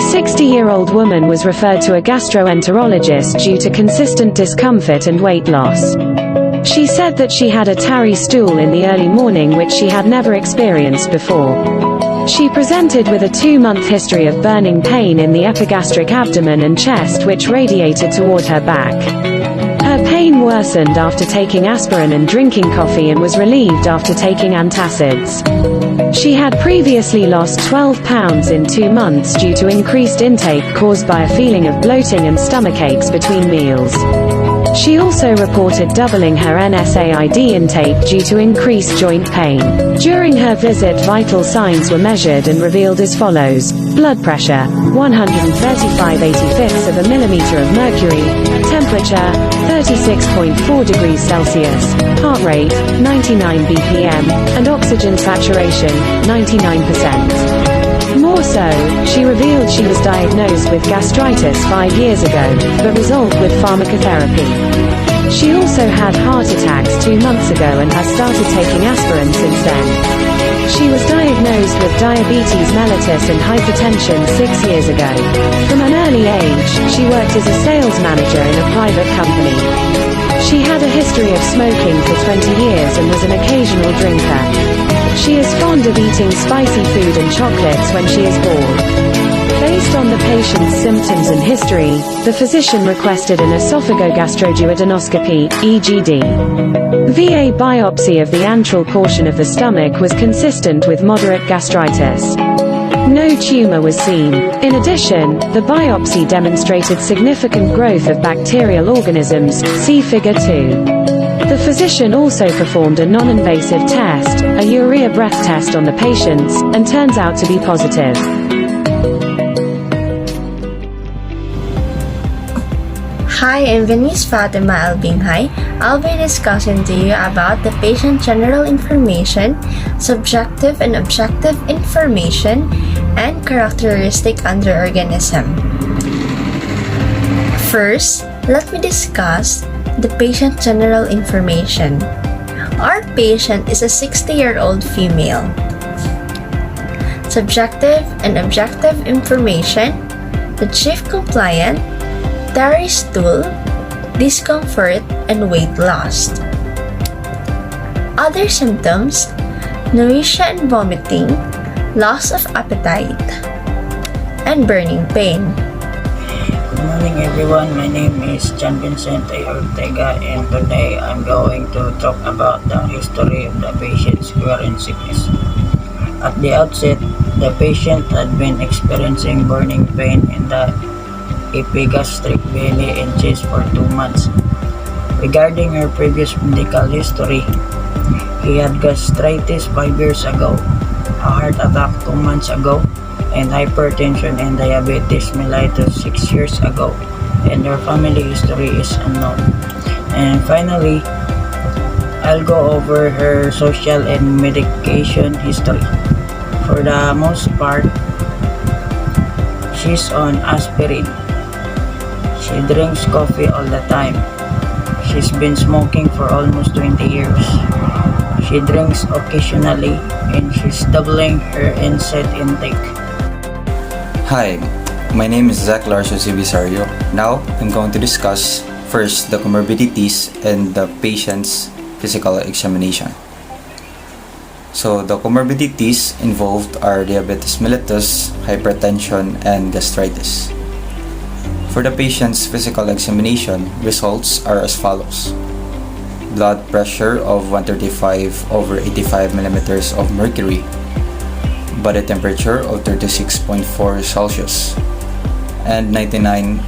60-year-old woman was referred to a gastroenterologist due to consistent discomfort and weight loss. She said that she had a tarry stool in the early morning which she had never experienced before. She presented with a 2-month history of burning pain in the epigastric abdomen and chest which radiated toward her back. Her pain worsened after taking aspirin and drinking coffee and was relieved after taking antacids. She had previously lost 12 pounds in 2 months due to increased intake caused by a feeling of bloating and stomach aches between meals. She also reported doubling her NSAID intake due to increased joint pain. During her visit, vital signs were measured and revealed as follows: blood pressure, 135/85 of a millimeter of mercury, temperature, 36.4 degrees Celsius, heart rate, 99 BPM, and oxygen saturation, 99%. More so, she revealed she was diagnosed with gastritis 5 years ago, but resolved with pharmacotherapy. She also had heart attacks 2 months ago and has started taking aspirin since then. She was diagnosed with diabetes mellitus and hypertension 6 years ago. From an early age, she worked as a sales manager in a private company. She had a history of smoking for 20 years and was an occasional drinker. She is fond of eating spicy food and chocolates when she is bored. Based on the patient's symptoms and history, the physician requested an esophagogastroduodenoscopy (EGD). VA biopsy of the antral portion of the stomach was consistent with moderate gastritis. No tumor was seen. In addition, the biopsy demonstrated significant growth of bacterial organisms, see Figure 2. The physician also performed a non-invasive test, a urea breath test on the patients, and turns out to be positive. Hi, I'm Venice Fatima Albinhay. I'll be discussing to you about the patient general information, subjective and objective information, and characteristic under organism. First, let me discuss the patient general information. Our patient is a 60-year-old female. Subjective and objective information: the chief compliant, tarry stool, discomfort, and weight loss. Other symptoms: nausea and vomiting, loss of appetite, and burning pain. Good morning everyone, my name is John Vicente Ortega and today I'm going to talk about the history of the patient's current sickness. At the outset, the patient had been experiencing burning pain in the epigastric belly and chest for 2 months. Regarding her previous medical history, he had gastritis 5 years ago, a heart attack 2 months ago, and hypertension and diabetes mellitus 6 years ago, and her family history is unknown. And finally, I'll go over her social and medication history. For the most part, she's on aspirin. She drinks coffee all the time. She's been smoking for almost 20 years. She drinks occasionally and she's doubling her NSAID intake. Hi, my name is Zach Larcio Civisario. Now, I'm going to discuss first the comorbidities and the patient's physical examination. So, the comorbidities involved are diabetes mellitus, hypertension, and gastritis. For the patient's physical examination, results are as follows: blood pressure of 135/85 millimeters of mercury, body temperature of 36.4 Celsius, and 99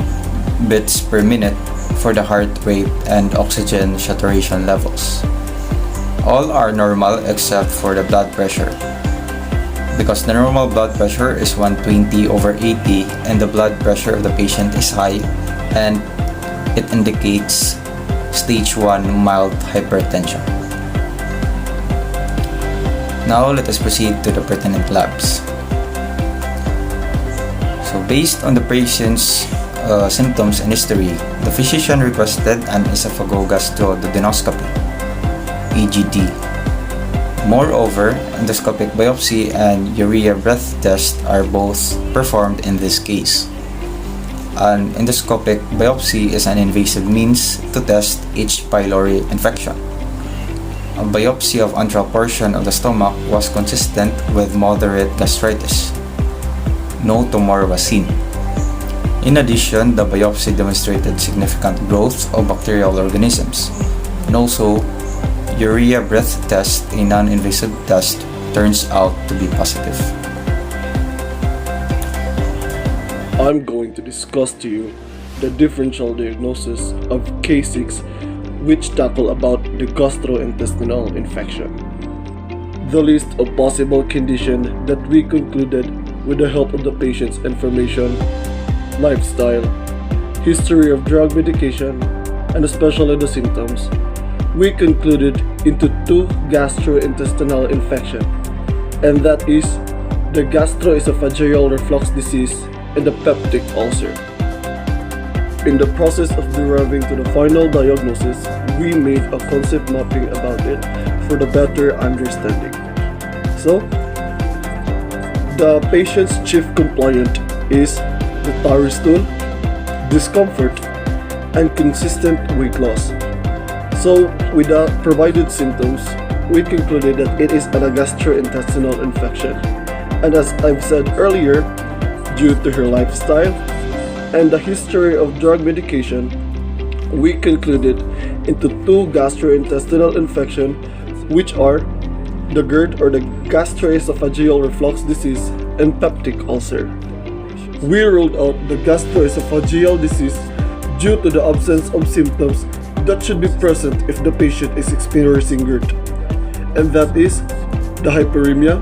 beats per minute for the heart rate and oxygen saturation levels. All are normal except for the blood pressure, because the normal blood pressure is 120/80 and the blood pressure of the patient is high and it indicates stage 1 mild hypertension. Now let us proceed to the pertinent labs. So based on the patient's symptoms and history, the physician requested an esophagogastroduodenoscopy (EGD). Moreover, endoscopic biopsy and urea breath test are both performed in this case. An endoscopic biopsy is an invasive means to test H. pylori infection. A biopsy of antral portion of the stomach was consistent with moderate gastritis. No tumor was seen. In addition, the biopsy demonstrated significant growth of bacterial organisms. And also, urea breath test, a non-invasive test, turns out to be positive. I'm going to discuss to you the differential diagnosis of K6, which tackle about the gastrointestinal infection. The list of possible conditions that we concluded with the help of the patient's information, lifestyle, history of drug medication, and especially the symptoms, we concluded into two gastrointestinal infection, and that is the gastroesophageal reflux disease and the peptic ulcer. In the process of deriving to the final diagnosis, we made a concept mapping about it for the better understanding. So, the patient's chief complaint is the tarry stool, discomfort, and consistent weight loss. So, with the provided symptoms, we concluded that it is a gastrointestinal infection. And as I've said earlier, due to her lifestyle and the history of drug medication, we concluded into two gastrointestinal infection, which are the GERD or the gastroesophageal reflux disease and peptic ulcer. We ruled out the gastroesophageal disease due to the absence of symptoms that should be present if the patient is experiencing GERD, and that is the hyperemia,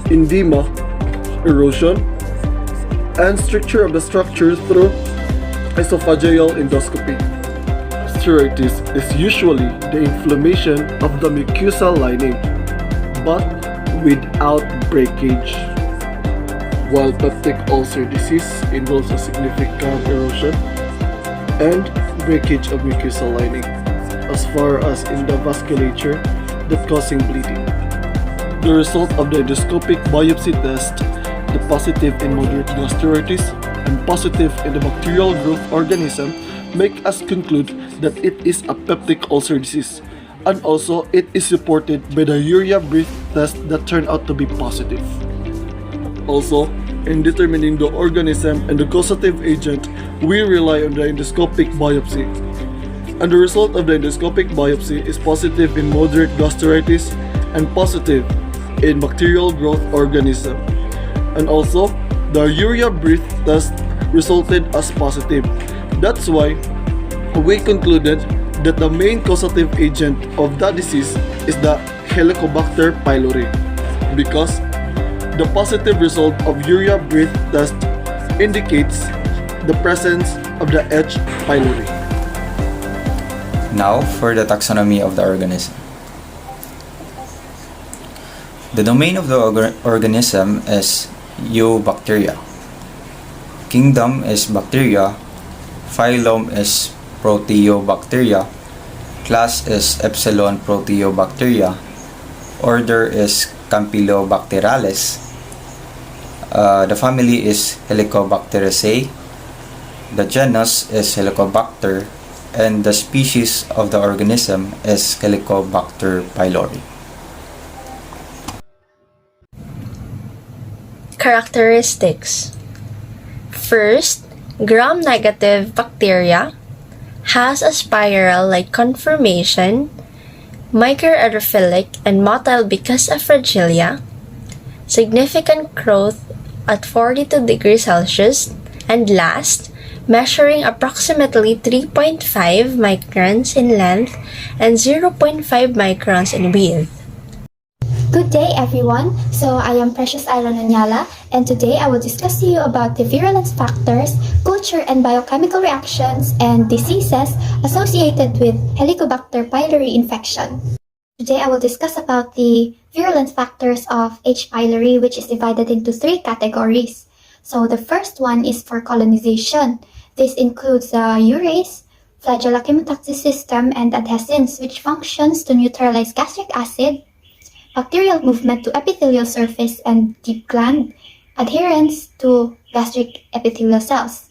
edema, erosion, and stricture of the structure through esophageal endoscopy. Gastritis is usually the inflammation of the mucosal lining, but without breakage, while peptic ulcer disease involves a significant erosion and breakage of mucosal lining, as far as in the vasculature that causing bleeding. The result of the endoscopic biopsy test, the positive in moderate gastritis and positive in the bacterial growth organism, make us conclude that it is a peptic ulcer disease, and also it is supported by the urea breath test that turned out to be positive. Also, in determining the organism and the causative agent, we rely on the endoscopic biopsy. And the result of the endoscopic biopsy is positive in moderate gastritis and positive in bacterial growth organism. And also, the urea breath test resulted as positive. That's why we concluded that the main causative agent of that disease is the Helicobacter pylori, because the positive result of urea breath test indicates the presence of the H. pylori. Now for the taxonomy of the organism. The domain of the organism is Eubacteria. Kingdom is bacteria. Phylum is Proteobacteria. Class is Epsilon Proteobacteria. Order is Campylobacterales. The family is Helicobacteriaceae. The genus is Helicobacter, and the species of the organism is Helicobacter pylori. Characteristics. First, gram-negative bacteria has a spiral-like conformation, microaerophilic and motile because of fragilia, significant growth at 42 degrees Celsius, and last, measuring approximately 3.5 microns in length and 0.5 microns in width. Good day everyone, so I am Precious Iron Anyala, and today I will discuss to you about the virulence factors, culture and biochemical reactions, and diseases associated with Helicobacter pylori infection. Today I will discuss about the virulence factors of H. pylori, which is divided into three categories. So the first one is for colonization. This includes the urease, flagella chemotaxis system, and adhesins, which functions to neutralize gastric acid, bacterial movement to epithelial surface and deep gland adherence to gastric epithelial cells.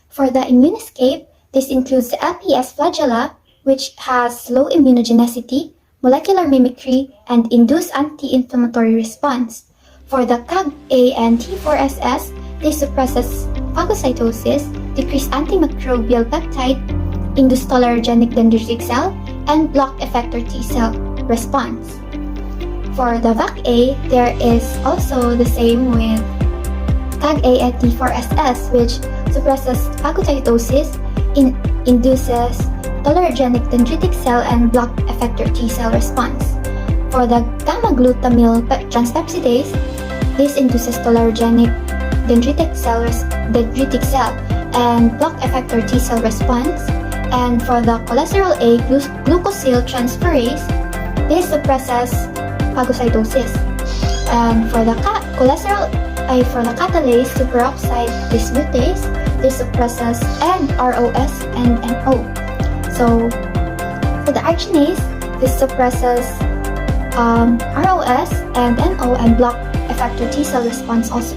For the immune escape, this includes the LPS flagella, which has low immunogenicity, molecular mimicry, and induced anti-inflammatory response. For the CAG-A and T4SS, this suppresses phagocytosis, decrease antimicrobial peptide, induce tolerogenic dendritic cell, and block effector T cell response. For the VAC-A, there is also the same with CAG-A and T4SS, which suppresses phagocytosis, induces tolerogenic dendritic cell, and block effector T cell response. For the gamma-glutamyl transpeptidase, this induces tolerogenic dendritic cell and block effector T cell response. And for the cholesterol A glucosyl transferase, this suppresses phagocytosis. And for the catalase superoxide dismutase, this suppresses ROS and NO. So for the arginase, this suppresses ROS and NO and block effector T cell response also.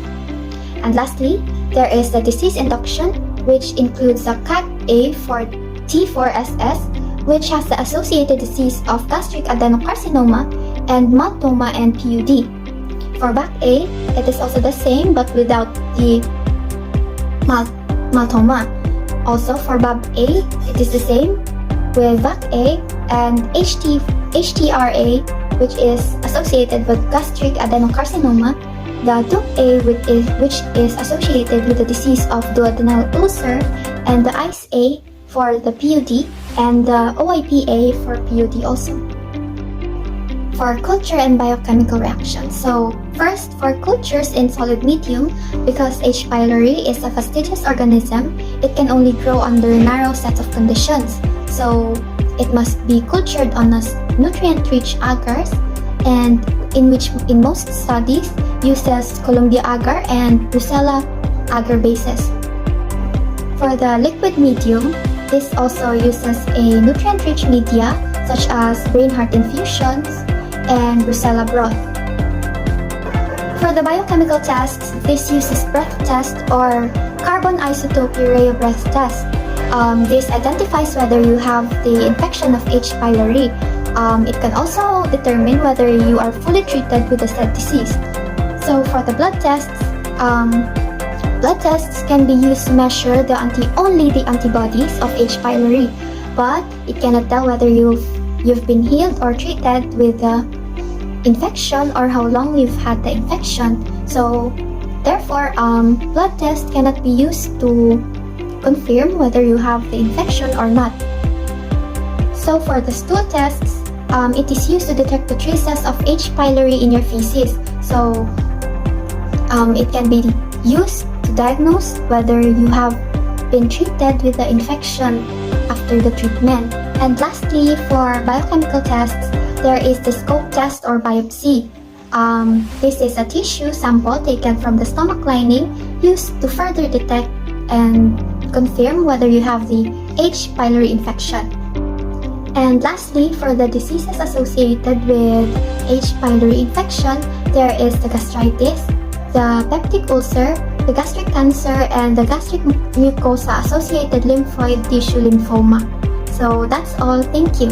And lastly, there is the disease induction, which includes the CAG-A for T4SS, which has the associated disease of gastric adenocarcinoma and maltoma and PUD. For VAC-A, it is also the same but without the maltoma. Also for BAB-A, it is the same with VAC-A and HTRA, which is associated with gastric adenocarcinoma, the DUC-A, which is associated with the disease of duodenal ulcer, and the ICE-A for the PUD, and the OIP-A for PUD also. For culture and biochemical reactions. So first, for cultures in solid medium, because H. pylori is a fastidious organism, it can only grow under narrow sets of conditions. So it must be cultured on a nutrient-rich agars, and in most studies uses Columbia agar and Brucella agar bases. For the liquid medium, this also uses a nutrient-rich media such as brain heart infusions and Brucella broth. For the biochemical tests, this uses breath test or carbon isotope urea breath test. This identifies whether you have the infection of H. pylori. It can also determine whether you are fully treated with the said disease. So for the blood tests can be used to measure only the antibodies of H. pylori, but it cannot tell whether you've been healed or treated with the infection or how long you've had the infection. So therefore, blood tests cannot be used to confirm whether you have the infection or not. So for the stool tests, it is used to detect the traces of H. pylori in your feces. So it can be used to diagnose whether you have been treated with the infection after the treatment. And lastly, for biochemical tests, there is the scope test or biopsy. This is a tissue sample taken from the stomach lining used to further detect and confirm whether you have the H. pylori infection. And lastly, for the diseases associated with H. pylori infection, there is the gastritis, the peptic ulcer, the gastric cancer, and the gastric mucosa associated lymphoid tissue lymphoma. So that's all. Thank you.